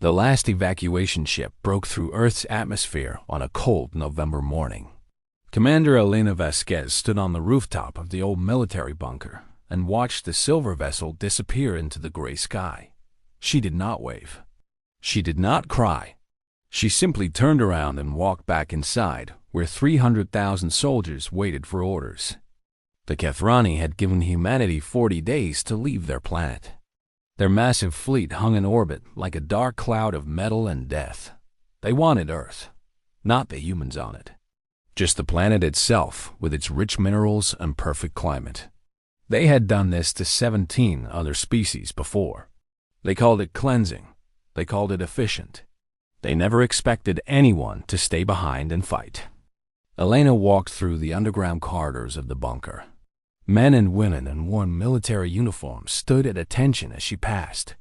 The last evacuation ship broke through Earth's atmosphere on a cold November morning. Commander Elena Vasquez stood on the rooftop of the old military bunker and watched the silver vessel disappear into the gray sky. She did not wave. She did not cry. She simply turned around and walked back inside, where 300,000 soldiers waited for orders. The Kethrani had given humanity 40 days to leave their planet. Their massive fleet hung in orbit like a dark cloud of metal and death. They wanted Earth, not the humans on it. Just the planet itself, with its rich minerals and perfect climate. They had done this to 17 other species before. They called it cleansing. They called it efficient. They never expected anyone to stay behind and fight. Elena walked through the underground corridors of the bunker. Men and women in worn military uniforms stood at attention as she passed.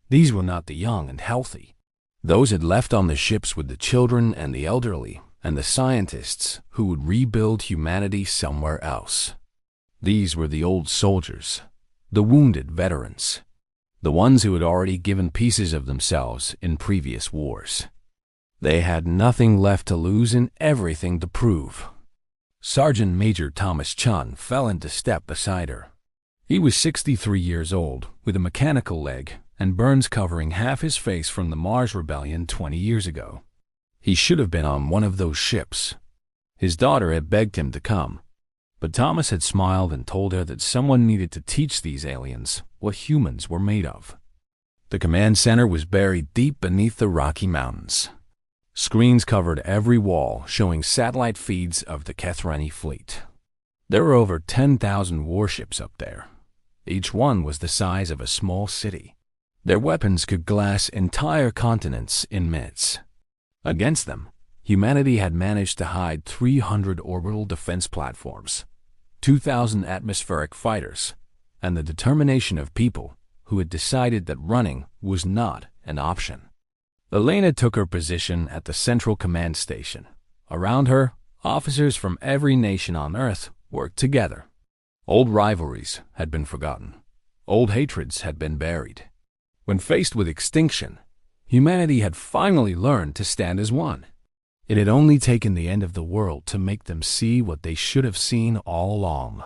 These were not the young and healthy. Those had left on the ships with the children and the elderly and the scientists who would rebuild humanity somewhere else. These were the old soldiers, the wounded veterans, the ones who had already given pieces of themselves in previous wars. They had nothing left to lose and everything to prove. Sergeant Major Thomas Chun fell into step beside her. He was 63 years old, with a mechanical leg and burns covering half his face from the Mars Rebellion 20 years ago. He should have been on one of those ships. His daughter had begged him to come, but Thomas had smiled and told her that someone needed to teach these aliens what humans were made of. The command center was buried deep beneath the Rocky Mountains. Screens covered every wall showing satellite feeds of the Kethrani fleet. There were over 10,000 warships up there. Each one was the size of a small city. Their weapons could glass entire continents in minutes. Against them, humanity had managed to hide 300 orbital defense platforms, 2,000 atmospheric fighters, and the determination of people who had decided that running was not an option. Elena took her position at the central command station. Around her, officers from every nation on Earth worked together. Old rivalries had been forgotten. Old hatreds had been buried. When faced with extinction, humanity had finally learned to stand as one. It had only taken the end of the world to make them see what they should have seen all along.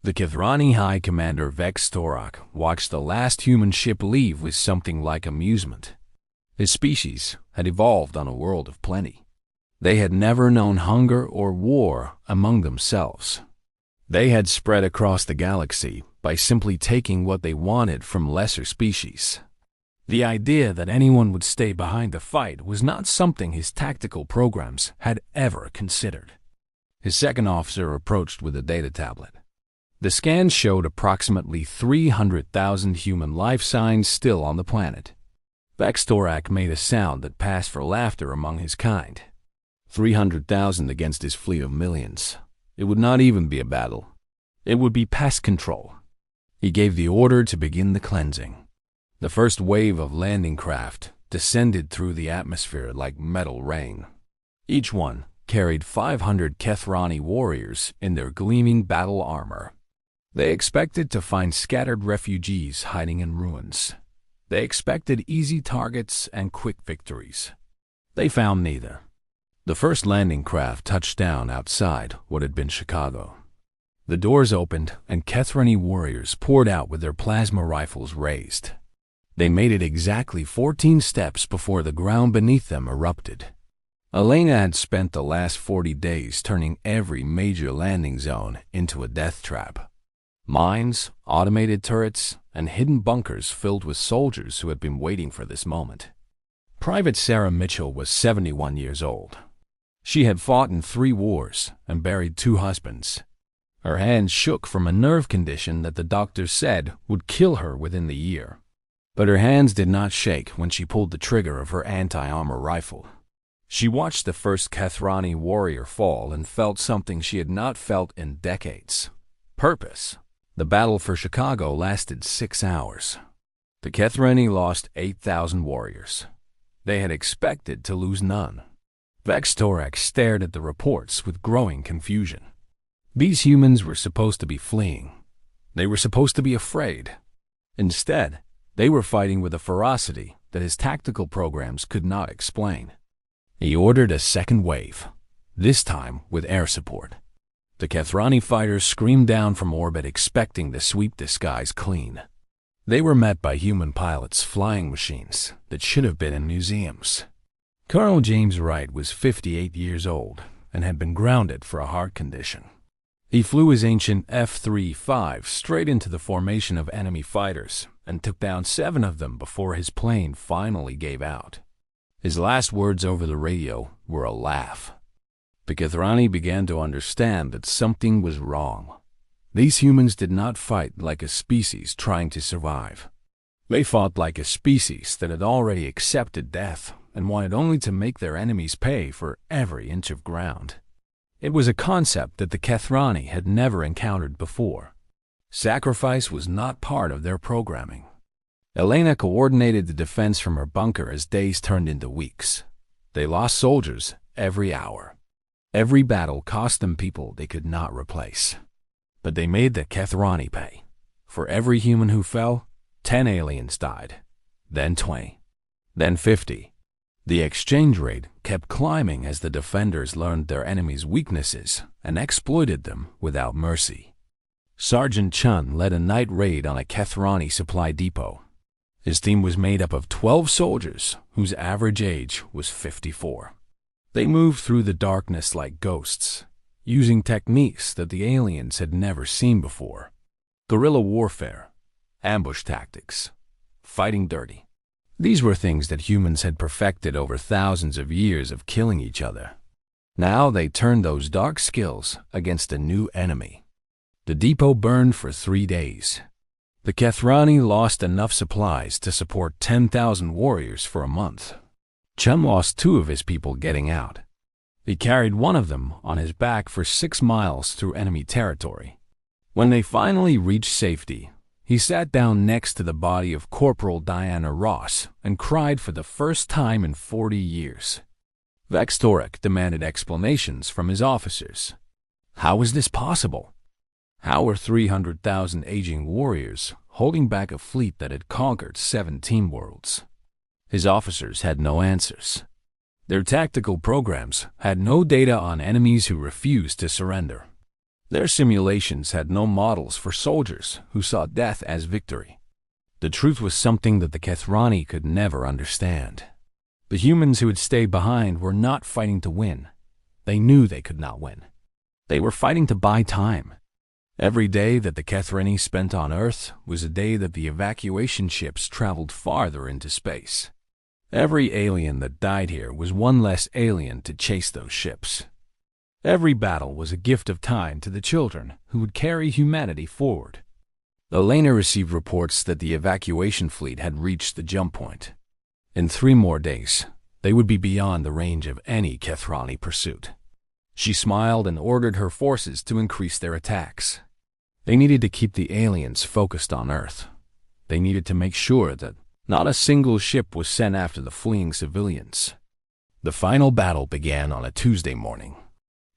The Kethrani High Commander Vex Torak watched the last human ship leave with something like amusement. His species had evolved on a world of plenty. They had never known hunger or war among themselves. They had spread across the galaxy by simply taking what they wanted from lesser species. The idea that anyone would stay behind the fight was not something his tactical programs had ever considered. His second officer approached with a data tablet. The scans showed approximately 300,000 human life signs still on the planet. Vex Torak made a sound that passed for laughter among his kind. 300,000 against his fleet of millions. It would not even be a battle. It would be pest control. He gave the order to begin the cleansing. The first wave of landing craft descended through the atmosphere like metal rain. Each one carried 500 Kethrani warriors in their gleaming battle armor. They expected to find scattered refugees hiding in ruins. They expected easy targets and quick victories. They found neither. The first landing craft touched down outside what had been Chicago. The doors opened and Kethrani warriors poured out with their plasma rifles raised. They made it exactly 14 steps before the ground beneath them erupted. Elena had spent the last 40 days turning every major landing zone into a death trap. Mines, automated turrets, and hidden bunkers filled with soldiers who had been waiting for this moment. Private Sarah Mitchell was 71 years old. She had fought in 3 wars and buried 2 husbands. Her hands shook from a nerve condition that the doctors said would kill her within the year. But her hands did not shake when she pulled the trigger of her anti-armor rifle. She watched the first Kethrani warrior fall and felt something she had not felt in decades. Purpose. The battle for Chicago lasted 6 hours. The Kethrani lost 8,000 warriors. They had expected to lose none. Vex Torak stared at the reports with growing confusion. These humans were supposed to be fleeing. They were supposed to be afraid. Instead, they were fighting with a ferocity that his tactical programs could not explain. He ordered a second wave, this time with air support. The Kethrani fighters screamed down from orbit expecting to sweep the skies clean. They were met by human pilots flying machines that should have been in museums. Colonel James Wright was 58 years old and had been grounded for a heart condition. He flew his ancient F-35 straight into the formation of enemy fighters and took down 7 of them before his plane finally gave out. His last words over the radio were a laugh. The Kethrani began to understand that something was wrong. These humans did not fight like a species trying to survive. They fought like a species that had already accepted death and wanted only to make their enemies pay for every inch of ground. It was a concept that the Kethrani had never encountered before. Sacrifice was not part of their programming. Elena coordinated the defense from her bunker as days turned into weeks. They lost soldiers every hour. Every battle cost them people they could not replace. But they made the Kethrani pay. For every human who fell, 10 aliens died, then 20, then 50. The exchange rate kept climbing as the defenders learned their enemies' weaknesses and exploited them without mercy. Sergeant Chun led a night raid on a Kethrani supply depot. His team was made up of 12 soldiers whose average age was 54. They moved through the darkness like ghosts, using techniques that the aliens had never seen before. Guerrilla warfare, ambush tactics, fighting dirty. These were things that humans had perfected over thousands of years of killing each other. Now they turned those dark skills against a new enemy. The depot burned for 3 days. The Kethrani lost enough supplies to support 10,000 warriors for a month. Chum lost 2 of his people getting out. He carried one of them on his back for 6 miles through enemy territory. When they finally reached safety, he sat down next to the body of Corporal Diana Ross and cried for the first time in 40 years. Vextoric demanded explanations from his officers. How was this possible? How were 300,000 aging warriors holding back a fleet that had conquered 17 worlds? His officers had no answers. Their tactical programs had no data on enemies who refused to surrender. Their simulations had no models for soldiers who saw death as victory. The truth was something that the Kethrani could never understand. The humans who had stayed behind were not fighting to win. They knew they could not win. They were fighting to buy time. Every day that the Kethrani spent on Earth was a day that the evacuation ships traveled farther into space. Every alien that died here was one less alien to chase those ships. Every battle was a gift of time to the children who would carry humanity forward. Elena received reports that the evacuation fleet had reached the jump point. In 3 more days, they would be beyond the range of any Kethrani pursuit. She smiled and ordered her forces to increase their attacks. They needed to keep the aliens focused on Earth. They needed to make sure that not a single ship was sent after the fleeing civilians. The final battle began on a Tuesday morning.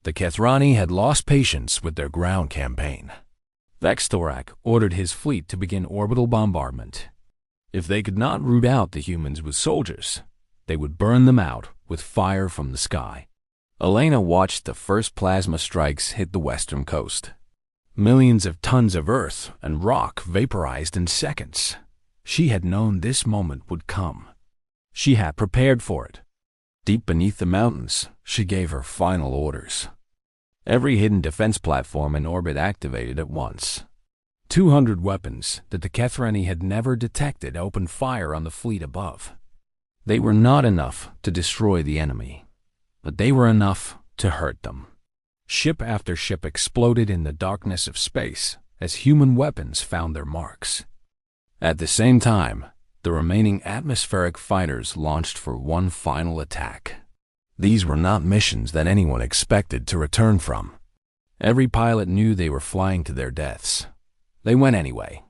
The Kethrani had lost patience with their ground campaign. Vextorak ordered his fleet to begin orbital bombardment. If they could not root out the humans with soldiers, they would burn them out with fire from the sky. Elena watched the first plasma strikes hit the western coast. Millions of tons of earth and rock vaporized in seconds. She had known this moment would come. She had prepared for it. Deep beneath the mountains, she gave her final orders. Every hidden defense platform in orbit activated at once. 200 weapons that the Kethrani had never detected opened fire on the fleet above. They were not enough to destroy the enemy, but they were enough to hurt them. Ship after ship exploded in the darkness of space as human weapons found their marks. At the same time, the remaining atmospheric fighters launched for one final attack. These were not missions that anyone expected to return from. Every pilot knew they were flying to their deaths. They went anyway.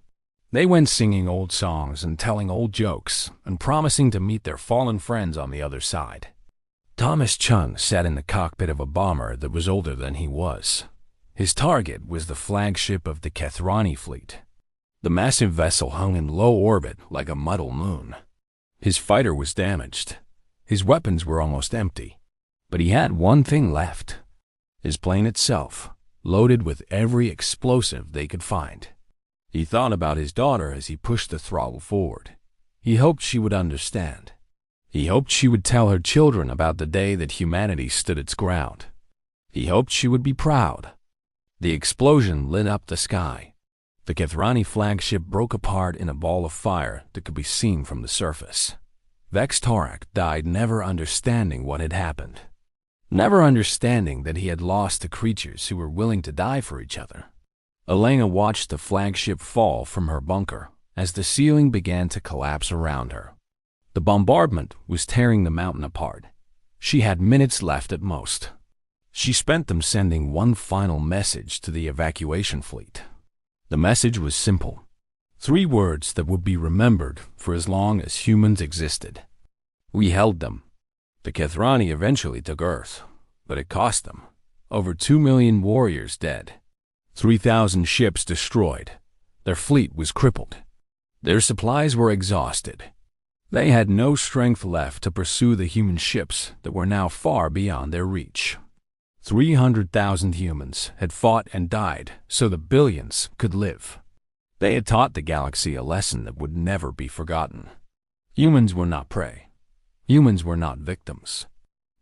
They went singing old songs and telling old jokes and promising to meet their fallen friends on the other side. Thomas Chung sat in the cockpit of a bomber that was older than he was. His target was the flagship of the Kethrani fleet. The massive vessel hung in low orbit like a muddle moon. His fighter was damaged. His weapons were almost empty. But he had one thing left: his plane itself, loaded with every explosive they could find. He thought about his daughter as he pushed the throttle forward. He hoped she would understand. He hoped she would tell her children about the day that humanity stood its ground. He hoped she would be proud. The explosion lit up the sky. The Kethrani flagship broke apart in a ball of fire that could be seen from the surface. Vex Torak died never understanding what had happened. Never understanding that he had lost the creatures who were willing to die for each other. Elena watched the flagship fall from her bunker as the ceiling began to collapse around her. The bombardment was tearing the mountain apart. She had minutes left at most. She spent them sending one final message to the evacuation fleet. The message was simple. 3 words that would be remembered for as long as humans existed. We held them. The Kethrani eventually took Earth, but it cost them. Over 2 million warriors dead. 3,000 ships destroyed. Their fleet was crippled. Their supplies were exhausted. They had no strength left to pursue the human ships that were now far beyond their reach. 300,000 humans had fought and died so the billions could live. They had taught the galaxy a lesson that would never be forgotten. Humans were not prey. Humans were not victims.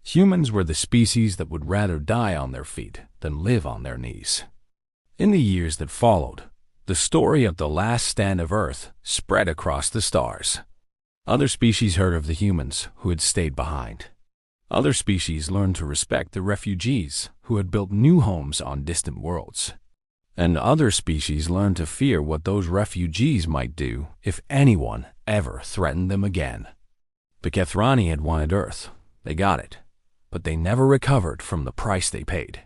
Humans were the species that would rather die on their feet than live on their knees. In the years that followed, the story of the last stand of Earth spread across the stars. Other species heard of the humans who had stayed behind. Other species learned to respect the refugees who had built new homes on distant worlds. And other species learned to fear what those refugees might do if anyone ever threatened them again. The Kethrani had wanted Earth. They got it. But they never recovered from the price they paid.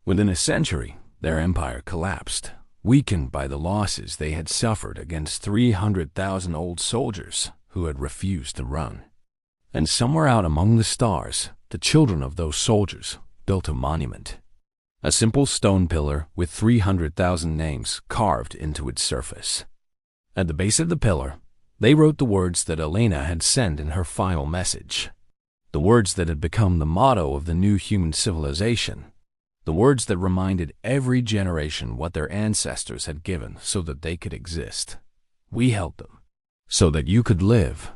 Within a century, their empire collapsed, weakened by the losses they had suffered against 300,000 old soldiers who had refused to run. And somewhere out among the stars, the children of those soldiers built a monument. A simple stone pillar with 300,000 names carved into its surface. At the base of the pillar, they wrote the words that Elena had sent in her final message. The words that had become the motto of the new human civilization. The words that reminded every generation what their ancestors had given so that they could exist. We held them, so that you could live,